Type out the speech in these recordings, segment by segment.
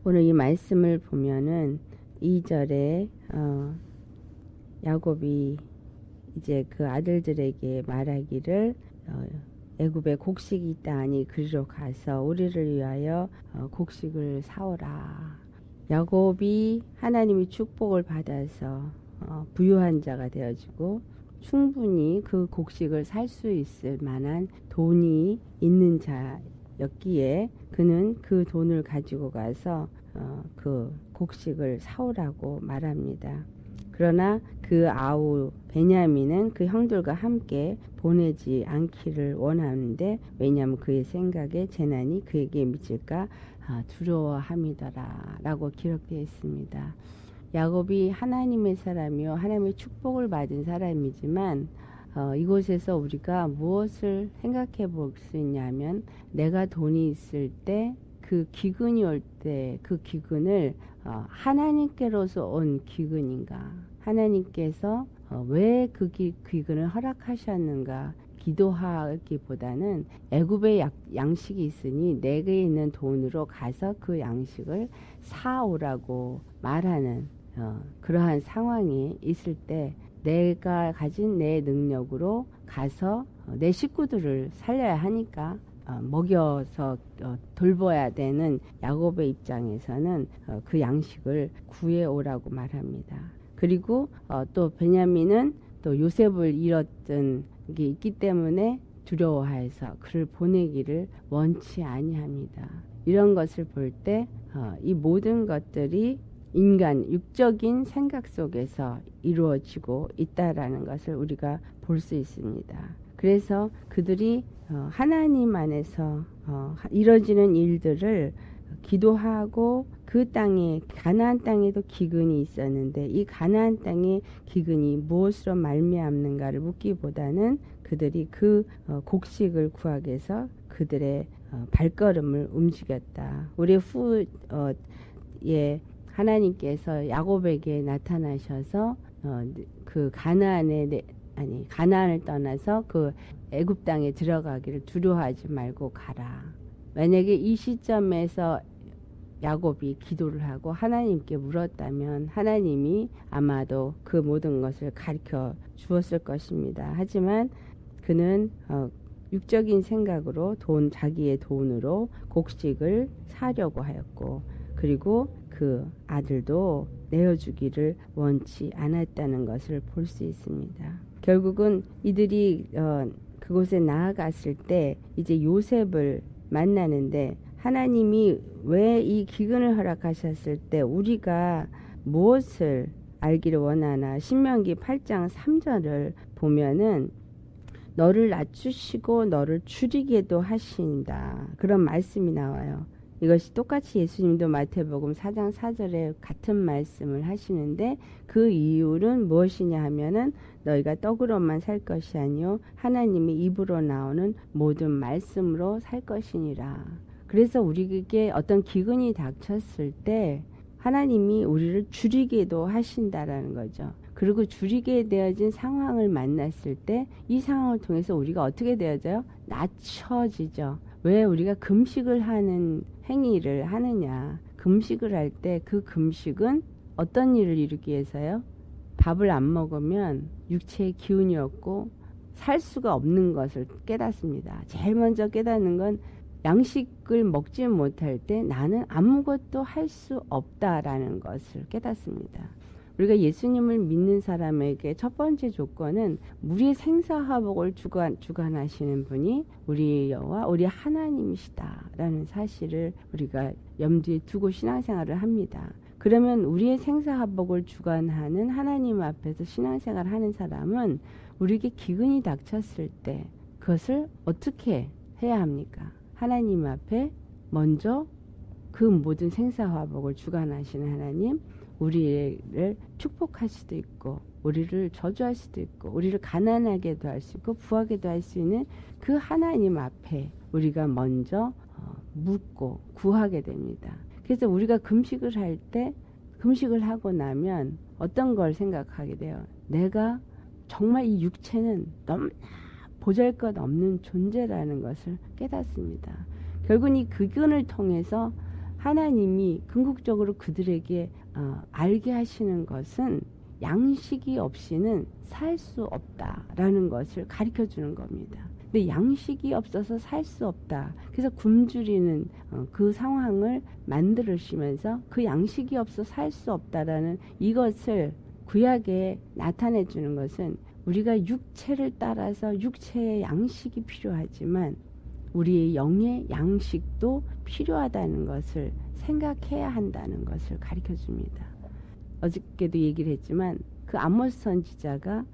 오늘 이 말씀을 보면은 2절에 야곱이 이제 그 아들들에게 말하기를 애굽에 곡식이 있다 하니 그리로 가서 우리를 위하여 곡식을 사오라. 야곱이 하나님의 축복을 받아서 부유한 자가 되어지고 충분히 그 곡식을 살 수 있을 만한 돈이 있는 자였기에 그는 그 돈을 가지고 가서 그 곡식을 사오라고 말합니다. 그러나 그 아우 베냐민은 그 형들과 함께 보내지 않기를 원하는데, 왜냐하면 그의 생각에 재난이 그에게 미칠까 두려워함이더라 라고 기록되어 있습니다. 야곱이 하나님의 사람이요 하나님의 축복을 받은 사람이지만 이곳에서 우리가 무엇을 생각해 볼 수 있냐면, 내가 돈이 있을 때 그 기근이 올 때 그 기근을 하나님께로서 온 기근인가, 하나님께서 왜 그 기근을 허락하셨는가 기도하기보다는 애굽에 양식이 있으니 내게 있는 돈으로 가서 그 양식을 사오라고 말하는 그러한 상황이 있을 때 내가 가진 내 능력으로 가서 내 식구들을 살려야 하니까 먹여서 돌봐야 되는 야곱의 입장에서는 그 양식을 구해오라고 말합니다. 그리고 또 베냐민은 또 요셉을 잃었던 게 있기 때문에 두려워해서 그를 보내기를 원치 아니합니다. 이런 것을 볼 때 이 모든 것들이 인간 육적인 생각 속에서 이루어지고 있다라는 것을 우리가 볼 수 있습니다. 그래서 그들이 하나님 안에서 이루어지는 일들을 기도하고 그 땅에 가나안 땅에도 기근이 있었는데 이 가나안 땅의 기근이 무엇으로 말미암는가를 묻기보다는 그들이 그 곡식을 구하기 위해서 그들의 발걸음을 움직였다. 우리 후에 하나님께서 야곱에게 나타나셔서 그 가나안을 떠나서 그 애굽 땅에 들어가기를 두려워하지 말고 가라. 만약에 이 시점에서 야곱이 기도를 하고 하나님께 물었다면 하나님이 아마도 그 모든 것을 가르쳐 주었을 것입니다. 하지만 그는 육적인 생각으로 자기의 돈으로 곡식을 사려고 하였고, 그리고 그 아들도 내어주기를 원치 않았다는 것을 볼 수 있습니다. 결국은 이들이 그곳에 나아갔을 때 이제 요셉을 만나는데, 하나님이 왜 이 기근을 허락하셨을 때 우리가 무엇을 알기를 원하나, 신명기 8장 3절을 보면은 너를 낮추시고 너를 줄이게도 하신다, 그런 말씀이 나와요. 이것이 똑같이 예수님도 마태복음 4장 4절에 같은 말씀을 하시는데, 그 이유는 무엇이냐 하면은 너희가 떡으로만 살 것이 아니요 하나님의 입으로 나오는 모든 말씀으로 살 것이니라. 그래서 우리에게 어떤 기근이 닥쳤을 때 하나님이 우리를 줄이게도 하신다라는 거죠. 그리고 줄이게 되어진 상황을 만났을 때 이 상황을 통해서 우리가 어떻게 되어져요? 낮춰지죠. 왜 우리가 금식을 하는 행위를 하느냐? 금식을 할 때 그 금식은 어떤 일을 이루기 위해서요? 밥을 안 먹으면 육체의 기운이 없고 살 수가 없는 것을 깨닫습니다. 제일 먼저 깨닫는 건 양식을 먹지 못할 때 나는 아무것도 할 수 없다라는 것을 깨닫습니다. 우리가 예수님을 믿는 사람에게 첫 번째 조건은 우리의 생사화복을 주관하시는 분이 우리 여호와 우리 하나님이시다라는 사실을 우리가 염두에 두고 신앙생활을 합니다. 그러면 우리의 생사화복을 주관하는 하나님 앞에서 신앙생활을 하는 사람은 우리에게 기근이 닥쳤을 때 그것을 어떻게 해야 합니까? 하나님 앞에 먼저 그 모든 생사화복을 주관하시는 하나님, 우리를 축복할 수도 있고 우리를 저주할 수도 있고 우리를 가난하게도 할 수 있고 부하게도 할 수 있는 그 하나님 앞에 우리가 먼저 묻고 구하게 됩니다. 그래서 우리가 금식을 할 때, 금식을 하고 나면 어떤 걸 생각하게 돼요? 내가 정말 이 육체는 너무나 보잘것없는 존재라는 것을 깨닫습니다. 결국 이 기근을 통해서 하나님이 궁극적으로 그들에게 알게 하시는 것은 양식이 없이는 살 수 없다라는 것을 가르쳐 주는 겁니다. 근데 양식이 없어서 살 수 없다. 그래서 굶주리는 그 상황을 만들으시면서 그 양식이 없어 살 수 없다라는 이것을 구약에 나타내 주는 것은 우리가 육체를 따라서 육체의 양식이 필요하지만 우리의 영의 양식도 필요하다는 것을 생각해야 한다는 것을 가르쳐 줍니다. 어저께도 얘기를 했지만 그 아모스 선지자가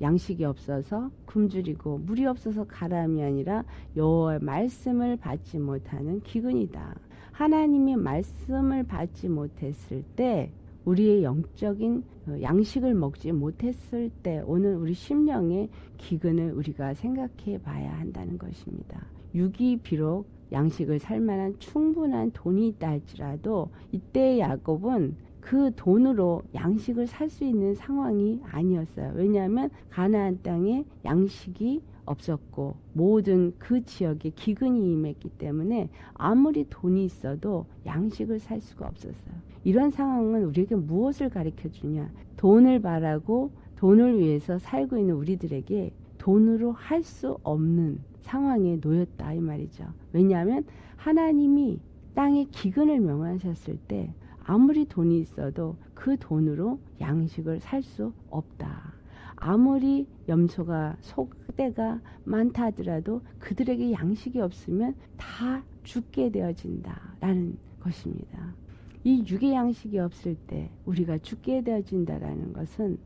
양식이 없어서 굶주리고 물이 없어서 가람이 아니라 여호와의 말씀을 받지 못하는 기근이다. 하나님의 말씀을 받지 못했을 때 우리의 영적인 양식을 먹지 못했을 때 오는 우리 심령의 기근을 우리가 생각해 봐야 한다는 것입니다. 육이 비록 양식을 살 만한 충분한 돈이 있다 할지라도 이때 야곱은 그 돈으로 양식을 살 수 있는 상황이 아니었어요. 왜냐하면 가나안 땅에 양식이 없었고 모든 그 지역에 기근이 임했기 때문에 아무리 돈이 있어도 양식을 살 수가 없었어요. 이런 상황은 우리에게 무엇을 가르쳐 주냐? 돈을 바라고 돈을 위해서 살고 있는 우리들에게 돈으로 할 수 없는 상황에 놓였다 이 말이죠. 왜냐하면 하나님이 땅에 기근을 명하셨을 때 아무리 돈이 있어도 그 돈으로 양식을 살 수 없다. 아무리 염소가 소떼가 많다 하더라도 그들에게 양식이 없으면 다 죽게 되어진다라는 것입니다. 이 육의 양식이 없을 때 우리가 죽게 되어진다라는 것은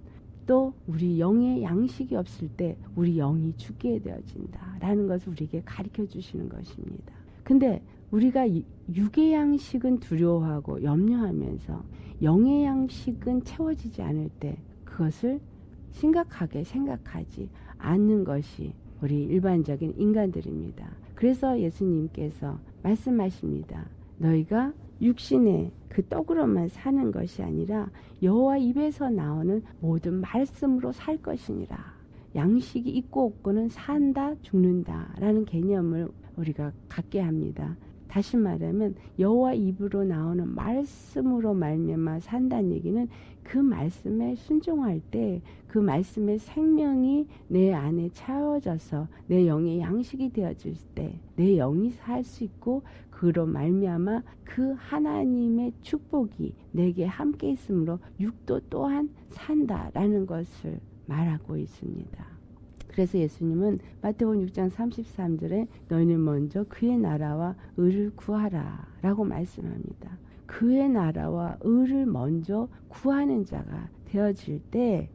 또 우리 영의 양식이 없을 때 우리 영이 죽게 되어진다라는 것을 우리에게 가르쳐 주시는 것입니다. 근데 우리가 육의 양식은 두려워하고 염려하면서 영의 양식은 채워지지 않을 때 그것을 심각하게 생각하지 않는 것이 우리 일반적인 인간들입니다. 그래서 예수님께서 말씀하십니다. 너희가 육신의 그 떡으로만 사는 것이 아니라 여호와 입에서 나오는 모든 말씀으로 살 것이니라. 양식이 있고 없고는 산다 죽는다 라는 개념을 우리가 갖게 합니다. 다시 말하면 여호와 입으로 나오는 말씀으로 말미암아 산다는 얘기는 그 말씀에 순종할 때 그 말씀의 생명이 내 안에 채워져서 내 영의 양식이 되어질 때 내 영이 살 수 있고 그로 말미암아 그 하나님의 축복이 내게 함께 있으므로 육도 또한 산다라는 것을 말하고 있습니다. 그래서 예수님은 마태복음 6장 33절에 너희는 먼저 그의 나라와 의를 구하라 라고 말씀합니다. 그의 나라와 의를 먼저 구하는 자가 되어질 때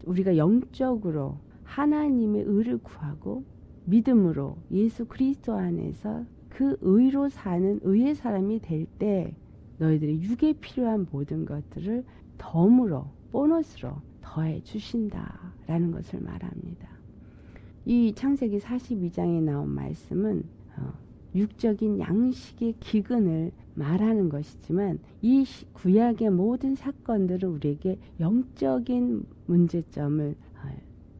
우리가 영적으로 하나님의 의를 구하고 믿음으로 예수 그리스도 안에서 그 의로 사는 의의 사람이 될 때 너희들이 육에 필요한 모든 것들을 덤으로 보너스로 더해 주신다라는 것을 말합니다. 이 창세기 42장에 나온 말씀은 육적인 양식의 기근을 말하는 것이지만 이 구약의 모든 사건들은 우리에게 영적인 문제점을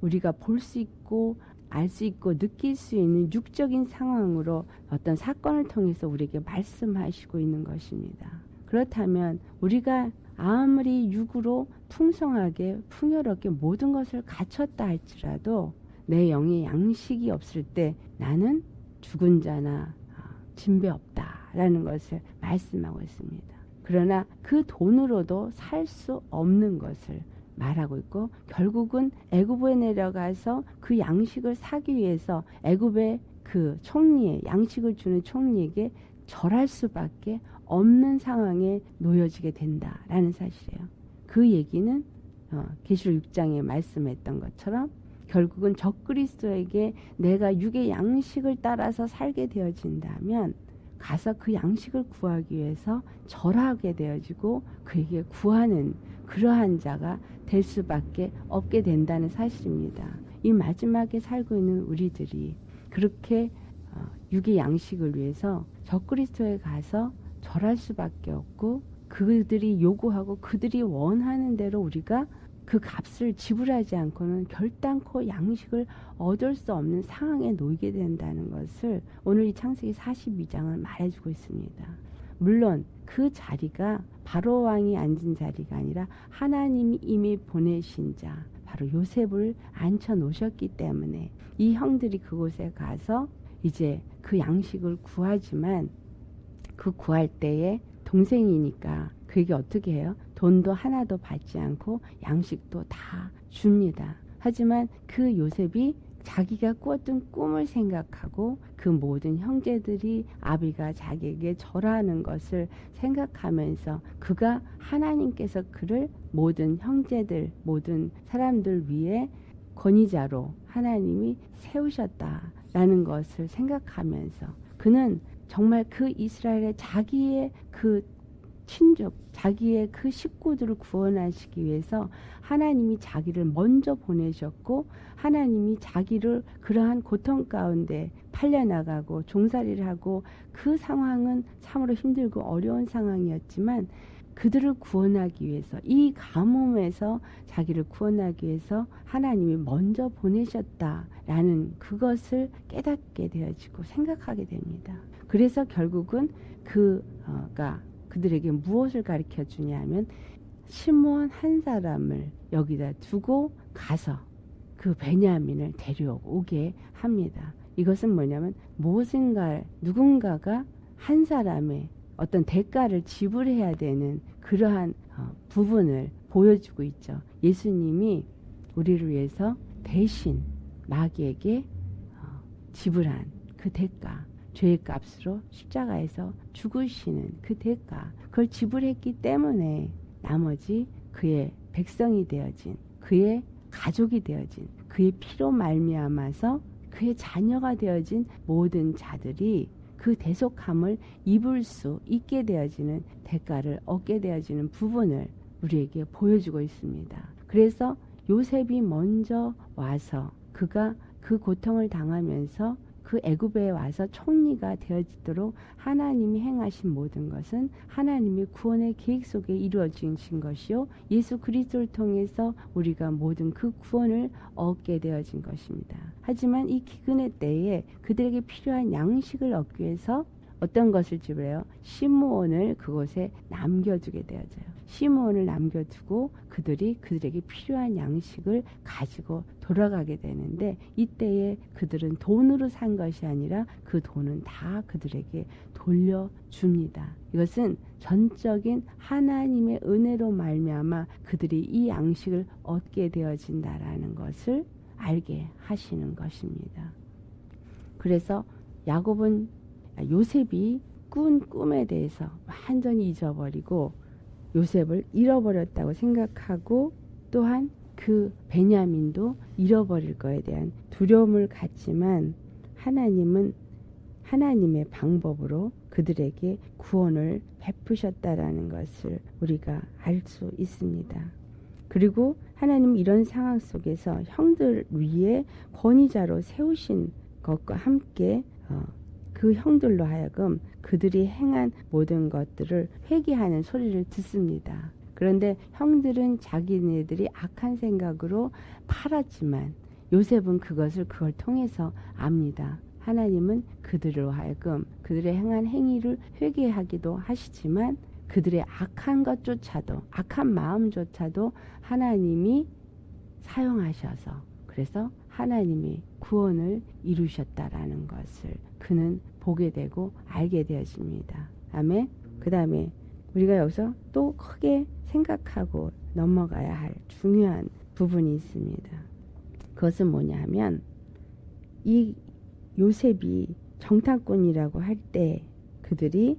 우리가 볼 수 있고 알 수 있고 느낄 수 있는 육적인 상황으로 어떤 사건을 통해서 우리에게 말씀하시고 있는 것입니다. 그렇다면 우리가 아무리 육으로 풍성하게 풍요롭게 모든 것을 갖췄다 할지라도 내 영의 양식이 없을 때 나는 죽은 자나 진배 없다라는 것을 말씀하고 있습니다. 그러나 그 돈으로도 살 수 없는 것을 말하고 있고 결국은 애굽에 내려가서 그 양식을 사기 위해서 애굽의 그 총리에 양식을 주는 총리에게 절할 수밖에 없는 상황에 놓여지게 된다라는 사실이에요. 그 얘기는 계시록 6장에 말씀했던 것처럼 결국은 적그리스도에게 내가 육의 양식을 따라서 살게 되어진다면 가서 그 양식을 구하기 위해서 절하게 되어지고 그에게 구하는 그러한 자가 될 수밖에 없게 된다는 사실입니다. 이 마지막에 살고 있는 우리들이 그렇게 육의 양식을 위해서 적그리스도에 가서 절할 수밖에 없고 그들이 요구하고 그들이 원하는 대로 우리가 그 값을 지불하지 않고는 결단코 양식을 얻을 수 없는 상황에 놓이게 된다는 것을 오늘 이 창세기 42장은 말해주고 있습니다. 물론 그 자리가 바로 왕이 앉은 자리가 아니라 하나님이 이미 보내신 자 바로 요셉을 앉혀 놓으셨기 때문에 이 형들이 그곳에 가서 이제 그 양식을 구하지만 그 구할 때에 동생이니까 그에게 어떻게 해요? 돈도 하나도 받지 않고 양식도 다 줍니다. 하지만 그 요셉이 자기가 꾸었던 꿈을 생각하고 그 모든 형제들이 아비가 자기에게 절하는 것을 생각하면서 그가 하나님께서 그를 모든 형제들 모든 사람들 위에 권위자로 하나님이 세우셨다라는 것을 생각하면서 그는 정말 그 이스라엘의 자기의 그 친족, 자기의 그 식구들을 구원하시기 위해서 하나님이 자기를 먼저 보내셨고 하나님이 자기를 그러한 고통 가운데 팔려나가고 종살이를 하고 그 상황은 참으로 힘들고 어려운 상황이었지만 그들을 구원하기 위해서 이 가뭄에서 자기를 구원하기 위해서 하나님이 먼저 보내셨다라는 그것을 깨닫게 되어지고 생각하게 됩니다. 그래서 결국은 그가 그들에게 무엇을 가르쳐 주냐 하면 시므온 한 사람을 여기다 두고 가서 그 베냐민을 데려오게 합니다. 이것은 뭐냐면 누군가가 한 사람의 어떤 대가를 지불해야 되는 그러한 부분을 보여주고 있죠. 예수님이 우리를 위해서 대신 마귀에게 지불한 그 대가 죄의 값으로 십자가에서 죽으시는 그 대가 그걸 지불했기 때문에 나머지 그의 백성이 되어진 그의 가족이 되어진 그의 피로 말미암아서 그의 자녀가 되어진 모든 자들이 그 대속함을 입을 수 있게 되어지는 대가를 얻게 되어지는 부분을 우리에게 보여주고 있습니다. 그래서 요셉이 먼저 와서 그가 그 고통을 당하면서 그 애굽에 와서 총리가 되어지도록 하나님이 행하신 모든 것은 하나님의 구원의 계획 속에 이루어진 것이요 예수 그리스도를 통해서 우리가 모든 그 구원을 얻게 되어진 것입니다. 하지만 이 기근의 때에 그들에게 필요한 양식을 얻기 위해서 어떤 것을 지불해요? 시므온을 그곳에 남겨두게 되어져요. 시므온을 남겨두고 그들에게 필요한 양식을 가지고 돌아가게 되는데 이때에 그들은 돈으로 산 것이 아니라 그 돈은 다 그들에게 돌려줍니다. 이것은 전적인 하나님의 은혜로 말미암아 그들이 이 양식을 얻게 되어진다라는 것을 알게 하시는 것입니다. 그래서 요셉이 꾼 꿈에 대해서 완전히 잊어버리고 요셉을 잃어버렸다고 생각하고 또한 그 베냐민도 잃어버릴 것에 대한 두려움을 갖지만 하나님은 하나님의 방법으로 그들에게 구원을 베푸셨다라는 것을 우리가 알 수 있습니다. 그리고 하나님은 이런 상황 속에서 형들 위에 권위자로 세우신 것과 함께 그 형들로 하여금 그들이 행한 모든 것들을 회개하는 소리를 듣습니다. 그런데 형들은 자기네들이 악한 생각으로 팔았지만 요셉은 그걸 통해서 압니다. 하나님은 그들로 하여금 그들의 행한 행위를 회개하기도 하시지만 그들의 악한 것조차도 악한 마음조차도 하나님이 사용하셔서 그래서 하나님이 구원을 이루셨다라는 것을 그는 보게 되고 알게 되어집니다. 아멘. 그 다음에 우리가 여기서 또 크게 생각하고 넘어가야 할 중요한 부분이 있습니다. 그것은 뭐냐 하면 이 요셉이 정탐꾼이라고 할 때 그들이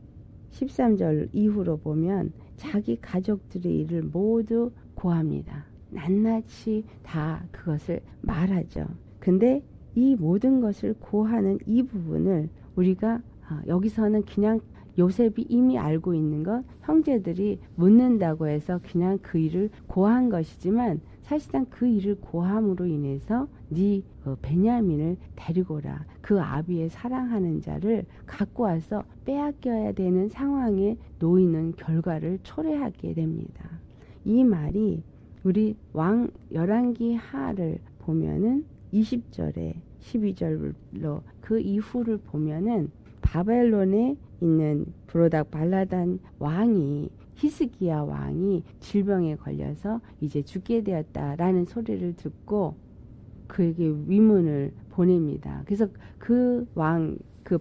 13절 이후로 보면 자기 가족들의 일을 모두 고합니다. 낱낱이 다 그것을 말하죠. 근데 이 모든 것을 고하는 이 부분을 우리가 여기서는 그냥 요셉이 이미 알고 있는 것 형제들이 묻는다고 해서 그냥 그 일을 고한 것이지만 사실상 그 일을 고함으로 인해서 네 베냐민을 데리고 오라. 그 아비의 사랑하는 자를 갖고 와서 빼앗겨야 되는 상황에 놓이는 결과를 초래하게 됩니다. 이 말이 우리 왕 열왕기 하를 보면은 20절에 12절로 그 이후를 보면은 바벨론에 있는 브로닥 발라단 왕이 히스기야 왕이 질병에 걸려서 이제 죽게 되었다라는 소리를 듣고 그에게 위문을 보냅니다. 그래서 그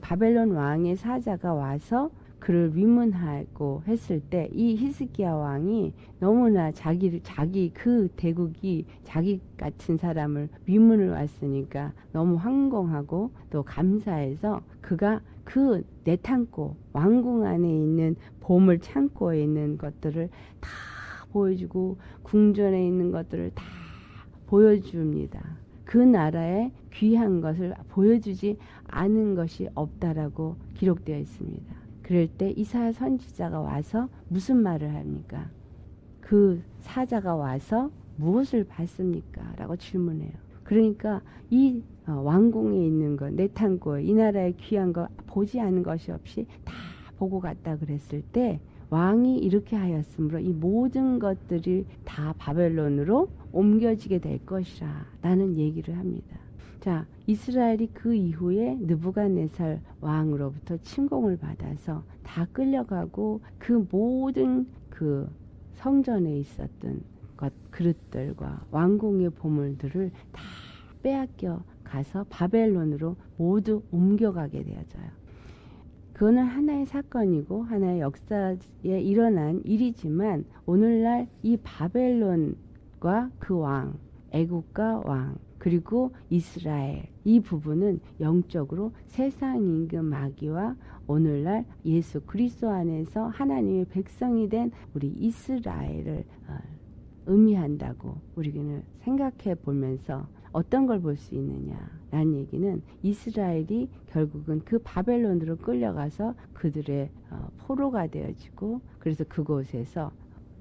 바벨론 왕의 사자가 와서 그를 위문하고 했을 때 이 히스기야 왕이 너무나 자기 그 대국이 자기 같은 사람을 위문을 왔으니까 너무 황공하고 또 감사해서 그가 그 내탄고 왕궁 안에 있는 보물 창고에 있는 것들을 다 보여주고 궁전에 있는 것들을 다 보여줍니다. 그 나라의 귀한 것을 보여주지 않은 것이 없다라고 기록되어 있습니다. 그럴 때 이사야 선지자가 와서 무슨 말을 합니까? 그 사자가 와서 무엇을 봤습니까? 라고 질문해요. 그러니까 이 왕궁에 있는 것, 내탄고에 이 나라의 귀한 것 보지 않은 것이 없이 다 보고 갔다 그랬을 때 왕이 이렇게 하였으므로 이 모든 것들이 다 바벨론으로 옮겨지게 될 것이라 라는 얘기를 합니다. 자, 이스라엘이 그 이후에 느부갓네살 왕으로부터 침공을 받아서 다 끌려가고 그 모든 그 성전에 있었던 그릇들과 왕궁의 보물들을 다 빼앗겨 가서 바벨론으로 모두 옮겨가게 되어져요. 그거는 하나의 사건이고 하나의 역사에 일어난 일이지만 오늘날 이 바벨론과 그 왕, 애국과 왕, 그리고 이스라엘 이 부분은 영적으로 세상 임금 마귀와 오늘날 예수 그리스도 안에서 하나님의 백성이 된 우리 이스라엘을 의미한다고 우리는 생각해 보면서 어떤 걸 볼 수 있느냐라는 얘기는 이스라엘이 결국은 그 바벨론으로 끌려가서 그들의 포로가 되어지고 그래서 그곳에서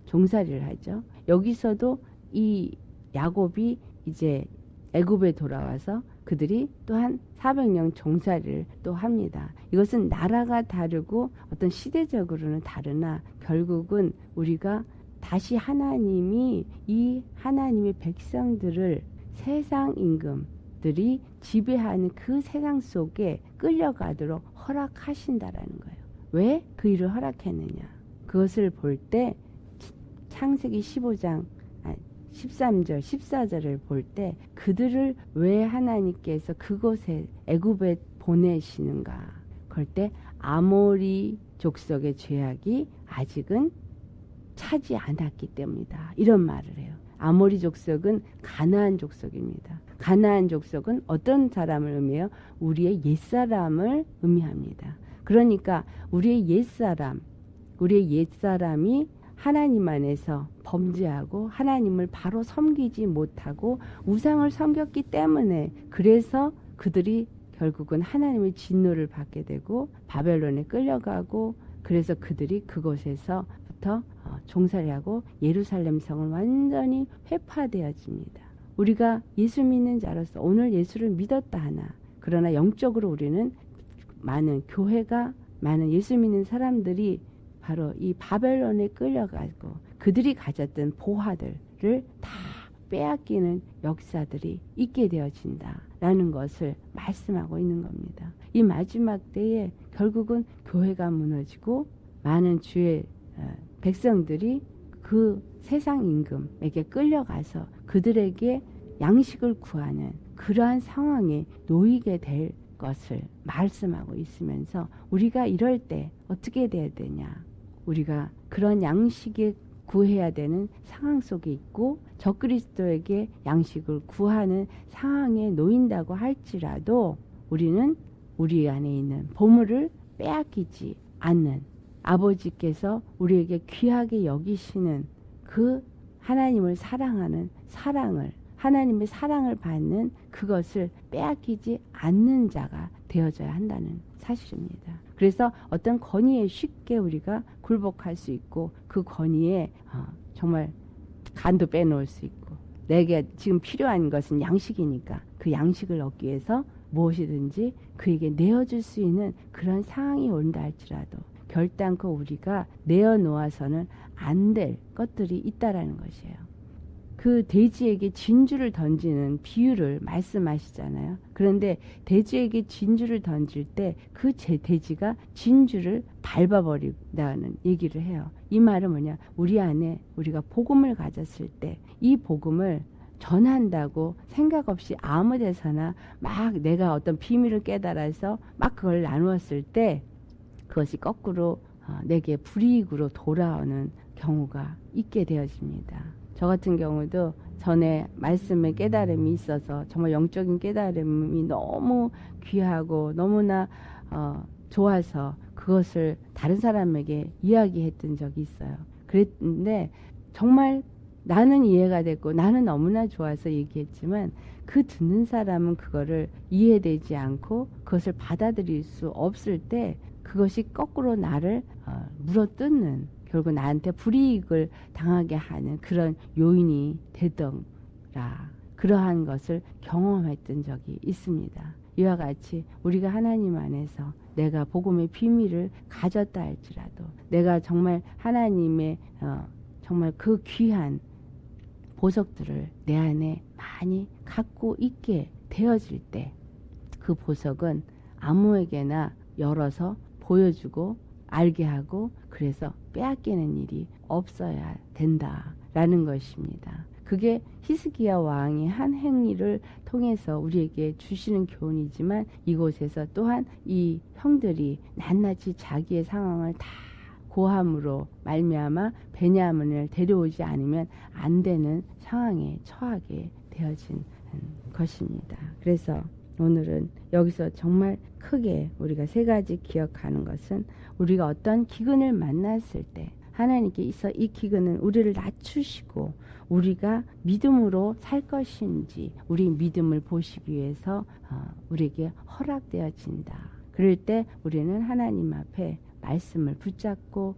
종살이를 하죠. 여기서도 이 야곱이 이제 애굽에 돌아와서 그들이 또한 400년 종살이를 또 합니다. 이것은 나라가 다르고 어떤 시대적으로는 다르나 결국은 우리가 다시 하나님이 이 하나님의 백성들을 세상 임금들이 지배하는 그 세상 속에 끌려가도록 허락하신다라는 거예요. 왜 그 일을 허락했느냐? 그것을 볼 때 창세기 15장 13절 14절을 볼 때 그들을 왜 하나님께서 그곳에 애굽에 보내시는가? 그럴 때 아모리 족속의 죄악이 아직은 차지 않았기 때문이다. 이런 말을 해요. 아모리 족속은 가나안 족속입니다. 가나안 족속은 어떤 사람을 의미해요? 우리의 옛사람을 의미합니다. 그러니까 우리의 옛사람이 하나님 안에서 범죄하고 하나님을 바로 섬기지 못하고 우상을 섬겼기 때문에 그래서 그들이 결국은 하나님의 진노를 받게 되고 바벨론에 끌려가고 그래서 그들이 그곳에서부터 종살이하고 예루살렘 성은 완전히 회파되어집니다. 우리가 예수 믿는 자로서 오늘 예수를 믿었다 하나 그러나 영적으로 우리는 많은 예수 믿는 사람들이 바로 이 바벨론에 끌려가고 그들이 가졌던 보화들을 다 빼앗기는 역사들이 있게 되어진다라는 것을 말씀하고 있는 겁니다. 이 마지막 때에 결국은 교회가 무너지고 많은 주의 백성들이 그 세상 임금에게 끌려가서 그들에게 양식을 구하는 그러한 상황에 놓이게 될 것을 말씀하고 있으면서 우리가 이럴 때 어떻게 돼야 되냐? 우리가 그런 양식에 구해야 되는 상황 속에 있고 적그리스도에게 양식을 구하는 상황에 놓인다고 할지라도 우리는 우리 안에 있는 보물을 빼앗기지 않는 아버지께서 우리에게 귀하게 여기시는 그 하나님을 사랑하는 사랑을 하나님의 사랑을 받는 그것을 빼앗기지 않는 자가 되어져야 한다는 사실입니다. 그래서 어떤 권위에 쉽게 우리가 굴복할 수 있고 그 권위에 정말 간도 빼놓을 수 있고 내게 지금 필요한 것은 양식이니까 그 양식을 얻기 위해서 무엇이든지 그에게 내어줄 수 있는 그런 상황이 온다 할지라도 결단코 우리가 내어놓아서는 안 될 것들이 있다라는 것이에요. 그 돼지에게 진주를 던지는 비유를 말씀하시잖아요. 그런데 돼지에게 진주를 던질 때 그 돼지가 진주를 밟아버린다는 얘기를 해요. 이 말은 뭐냐? 우리 안에 우리가 복음을 가졌을 때 이 복음을 전한다고 생각 없이 아무 데서나 막 내가 어떤 비밀을 깨달아서 막 그걸 나누었을 때 그것이 거꾸로 내게 불이익으로 돌아오는 경우가 있게 되어집니다. 저 같은 경우도 전에 말씀의 깨달음이 있어서 정말 영적인 깨달음이 너무 귀하고 너무나 좋아서 그것을 다른 사람에게 이야기했던 적이 있어요. 그랬는데 정말 나는 이해가 됐고 나는 너무나 좋아서 얘기했지만 그 듣는 사람은 그거를 이해되지 않고 그것을 받아들일 수 없을 때 그것이 거꾸로 나를 물어뜯는, 결국 나한테 불이익을 당하게 하는 그런 요인이 되더라. 그러한 것을 경험했던 적이 있습니다. 이와 같이 우리가 하나님 안에서 내가 복음의 비밀을 가졌다 할지라도 내가 정말 하나님의 정말 그 귀한 보석들을 내 안에 많이 갖고 있게 되어질 때 그 보석은 아무에게나 열어서 보여주고 알게 하고 그래서 빼앗기는 일이 없어야 된다라는 것입니다. 그게 히스기야 왕이 한 행위를 통해서 우리에게 주시는 교훈이지만 이곳에서 또한 이 형들이 낱낱이 자기의 상황을 다 고함으로 말미암아 베냐민을 데려오지 않으면 안 되는 상황에 처하게 되어진 것입니다. 그래서 오늘은 여기서 정말 크게 우리가 세 가지 기억하는 것은 우리가 어떤 기근을 만났을 때 하나님께서 이 기근은 우리를 낮추시고 우리가 믿음으로 살 것인지 우리 믿음을 보시기 위해서 우리에게 허락되어진다. 그럴 때 우리는 하나님 앞에 말씀을 붙잡고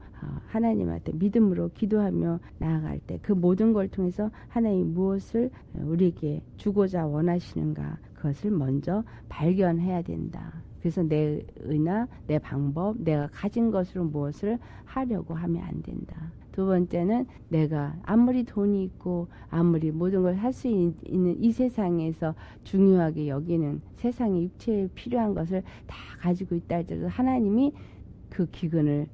하나님한테 믿음으로 기도하며 나아갈 때 그 모든 걸 통해서 하나님이 무엇을 우리에게 주고자 원하시는가 그것을 먼저 발견해야 된다. 그래서 내 의나 내 방법, 내가 가진 것으로 무엇을 하려고 하면 안 된다. 두 번째는 내가 아무리 돈이 있고 아무리 모든 걸 할 수 있는 이 세상에서 중요하게 여기는 세상의 육체에 필요한 것을 다 가지고 있다 할지라도 하나님이 그 기근을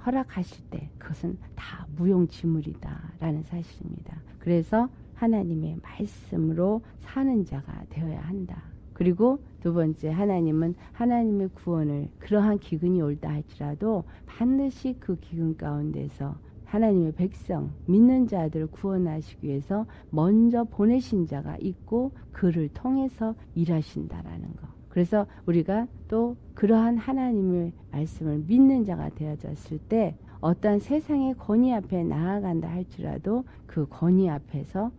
허락하실 때 그것은 다 무용지물이다라는 사실입니다. 그래서 하나님의 말씀으로 사는 자가 되어야 한다. 그리고 두 번째, 하나님은 하나님의 구원을 그러한 기근이 올다 할지라도 반드시 그 기근 가운데서 하나님의 백성, 믿는 자들을 구원하시기 위해서 먼저 보내신 자가 있고 그를 통해서 일하신다라는 것. 그래서 우리가 또 그러한 하나님의 말씀을 믿는 자가 되어졌을 때 어떠한 세상의 권위 앞에 나아간다 할지라도 그 권위 앞에서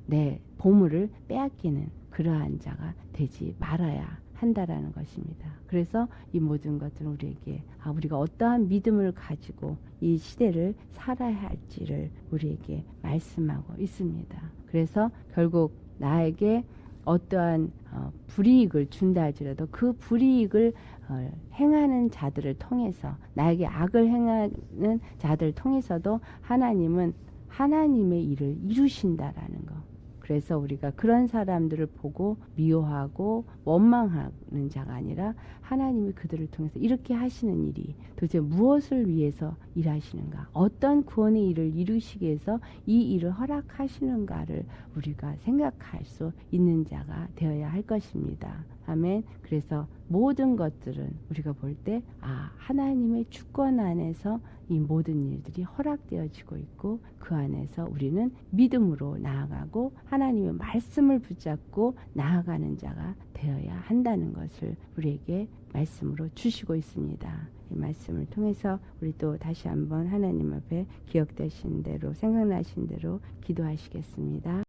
내 보물을 빼앗기는 그러한 자가 되지 말아야 한다라는 것입니다. 그래서 이 모든 것들은 우리에게 우리가 어떠한 믿음을 가지고 이 시대를 살아야 할지를 우리에게 말씀하고 있습니다. 그래서 결국 나에게 어떠한 불이익을 준다 할지라도 그 불이익을 행하는 자들을 통해서 나에게 악을 행하는 자들을 통해서도 하나님은 하나님의 일을 이루신다라는 것. 그래서 우리가 그런 사람들을 보고 미워하고 원망하는 자가 아니라 하나님이 그들을 통해서 이렇게 하시는 일이 도대체 무엇을 위해서 일하시는가, 어떤 구원의 일을 이루시기 위해서 이 일을 허락하시는가를 우리가 생각할 수 있는 자가 되어야 할 것입니다. 아멘. 그래서 모든 것들은 우리가 볼 때 하나님의 주권 안에서 이 모든 일들이 허락되어지고 있고 그 안에서 우리는 믿음으로 나아가고 하나님의 말씀을 붙잡고 나아가는 자가 되어야 한다는 것을 우리에게 말씀으로 주시고 있습니다. 이 말씀을 통해서 우리 또 다시 한번 하나님 앞에 기억되신 대로 생각나신 대로 기도하시겠습니다.